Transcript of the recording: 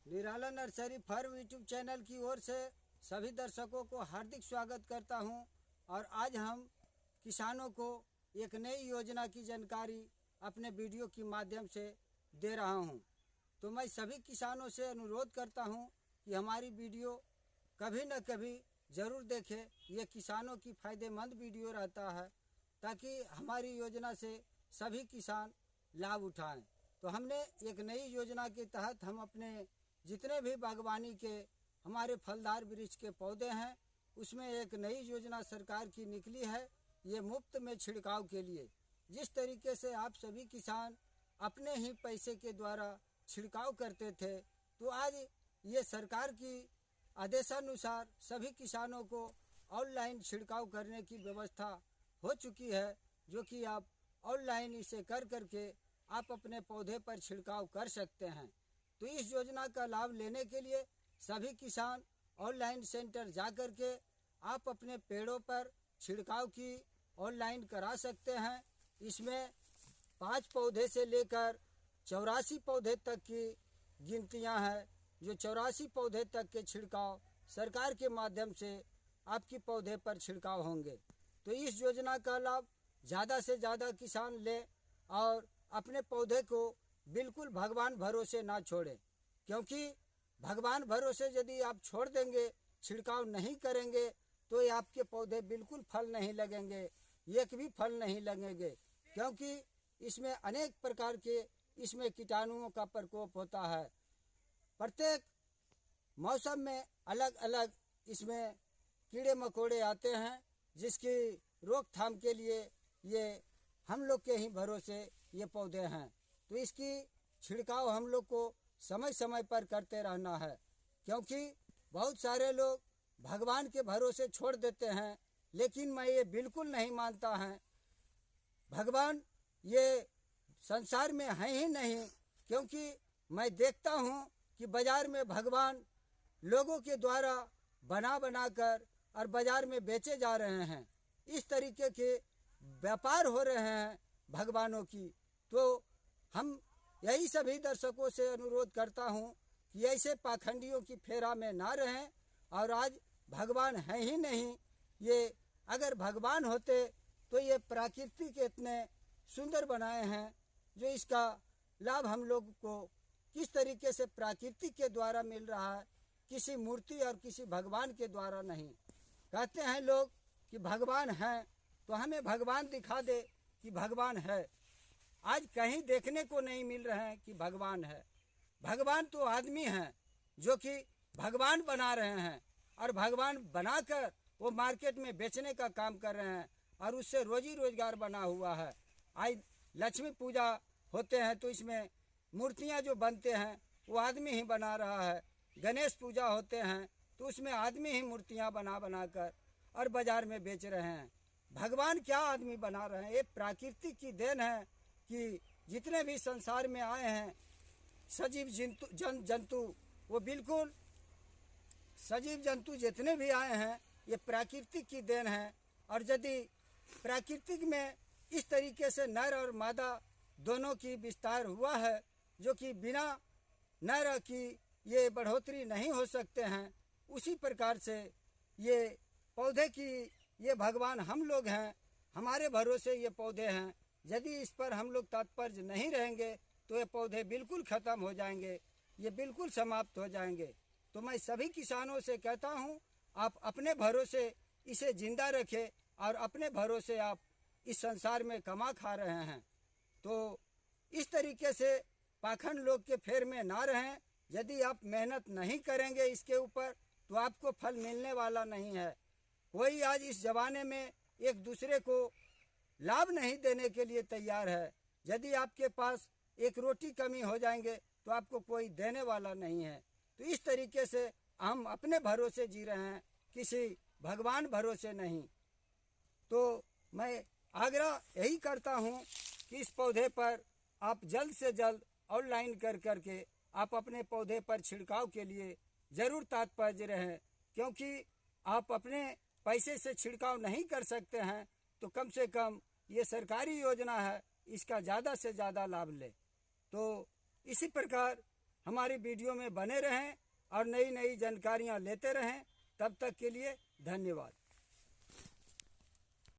निराला nursery farm YouTube channel की ओर से सभी दर्शकों को हार्दिक स्वागत करता हूं। और आज हम किसानों को एक नई योजना की जानकारी अपने वीडियो के माध्यम से दे रहा हूं। तो मैं सभी किसानों से अनुरोध करता हूं कि हमारी वीडियो कभी न कभी ज़रूर देखें। ये किसानों की फ़ायदेमंद वीडियो रहता है ताकि हमारी योजना से सभी किसान लाभ उठाएं। तो हमने एक नई योजना के तहत हम अपने जितने भी बागवानी के हमारे फलदार वृक्ष के पौधे हैं उसमें एक नई योजना सरकार की निकली है। ये मुफ्त में छिड़काव के लिए, जिस तरीके से आप सभी किसान अपने ही पैसे के द्वारा छिड़काव करते थे, तो आज ये सरकार की आदेशानुसार सभी किसानों को ऑनलाइन छिड़काव करने की व्यवस्था हो चुकी है, जो कि आप ऑनलाइन इसे कर करके आप अपने पौधे पर छिड़काव कर सकते हैं। तो इस योजना का लाभ लेने के लिए सभी किसान ऑनलाइन सेंटर जा कर के आप अपने पेड़ों पर छिड़काव की ऑनलाइन करा सकते हैं। इसमें 5 पौधे से लेकर 84 पौधे तक की गिनतियां हैं, जो 84 पौधे तक के छिड़काव सरकार के माध्यम से आपके पौधे पर छिड़काव होंगे। तो इस योजना का लाभ ज़्यादा से ज़्यादा किसान लें और अपने पौधे को बिल्कुल भगवान भरोसे ना छोड़ें, क्योंकि भगवान भरोसे यदि आप छोड़ देंगे, छिड़काव नहीं करेंगे, तो ये आपके पौधे बिल्कुल फल नहीं लगेंगे, एक भी फल नहीं लगेंगे, क्योंकि इसमें अनेक प्रकार के इसमें कीटाणुओं का प्रकोप होता है। प्रत्येक मौसम में अलग अलग इसमें कीड़े मकोड़े आते हैं, जिसकी रोकथाम के लिए ये हम लोग के ही भरोसे ये पौधे हैं। तो इसकी छिड़काव हम लोग को समय समय पर करते रहना है, क्योंकि बहुत सारे लोग भगवान के भरोसे छोड़ देते हैं, लेकिन मैं ये बिल्कुल नहीं मानता है। भगवान ये संसार में है ही नहीं, क्योंकि मैं देखता हूँ कि बाज़ार में भगवान लोगों के द्वारा बना बना कर और बाज़ार में बेचे जा रहे हैं। इस तरीके के व्यापार हो रहे हैं भगवानों की। तो हम यही सभी दर्शकों से अनुरोध करता हूँ कि ऐसे पाखंडियों की फेरा में ना रहें। और आज भगवान है ही नहीं, ये अगर भगवान होते तो ये प्रकृति के इतने सुंदर बनाए हैं, जो इसका लाभ हम लोग को किस तरीके से प्रकृति के द्वारा मिल रहा है, किसी मूर्ति और किसी भगवान के द्वारा नहीं। कहते हैं लोग कि भगवान है, तो हमें भगवान दिखा दे कि भगवान है। आज कहीं देखने को नहीं मिल रहे हैं कि भगवान है। भगवान तो आदमी हैं जो कि भगवान बना रहे हैं, और भगवान बनाकर वो मार्केट में बेचने का काम कर रहे हैं, और उससे रोजी रोजगार बना हुआ है। आज लक्ष्मी पूजा होते हैं तो इसमें मूर्तियां जो बनते हैं वो आदमी ही बना रहा है। गणेश पूजा होते हैं तो उसमें आदमी ही मूर्तियां बना बना कर और बाज़ार में बेच रहे हैं। भगवान क्या आदमी बना रहे हैं? ये प्रकृति की देन है कि जितने भी संसार में आए हैं सजीव जंतु, वो बिल्कुल सजीव जंतु जितने भी आए हैं ये प्राकृतिक की देन है। और यदि प्राकृतिक में इस तरीके से नर और मादा दोनों की विस्तार हुआ है, जो कि बिना नर की ये बढ़ोतरी नहीं हो सकते हैं, उसी प्रकार से ये पौधे की ये भगवान हम लोग हैं, हमारे भरोसे ये पौधे हैं। यदि इस पर हम लोग तत्पर नहीं रहेंगे तो ये पौधे बिल्कुल ख़त्म हो जाएंगे, ये बिल्कुल समाप्त हो जाएंगे। तो मैं सभी किसानों से कहता हूँ, आप अपने भरोसे इसे जिंदा रखें और अपने भरोसे आप इस संसार में कमा खा रहे हैं। तो इस तरीके से पाखंड लोग के फेर में ना रहें। यदि आप मेहनत नहीं करेंगे इसके ऊपर तो आपको फल मिलने वाला नहीं है। कोई आज इस ज़माने में एक दूसरे को लाभ नहीं देने के लिए तैयार है। यदि आपके पास एक रोटी कमी हो जाएंगे तो आपको कोई देने वाला नहीं है। तो इस तरीके से हम अपने भरोसे जी रहे हैं, किसी भगवान भरोसे नहीं। तो मैं आग्रह यही करता हूँ कि इस पौधे पर आप जल्द से जल्द ऑनलाइन कर करके आप अपने पौधे पर छिड़काव के लिए ज़रूर तत्पर रहें, क्योंकि आप अपने पैसे से छिड़काव नहीं कर सकते हैं तो कम से कम ये सरकारी योजना है, इसका ज़्यादा से ज़्यादा लाभ लें। तो इसी प्रकार हमारी वीडियो में बने रहें और नई नई जानकारियाँ लेते रहें। तब तक के लिए धन्यवाद।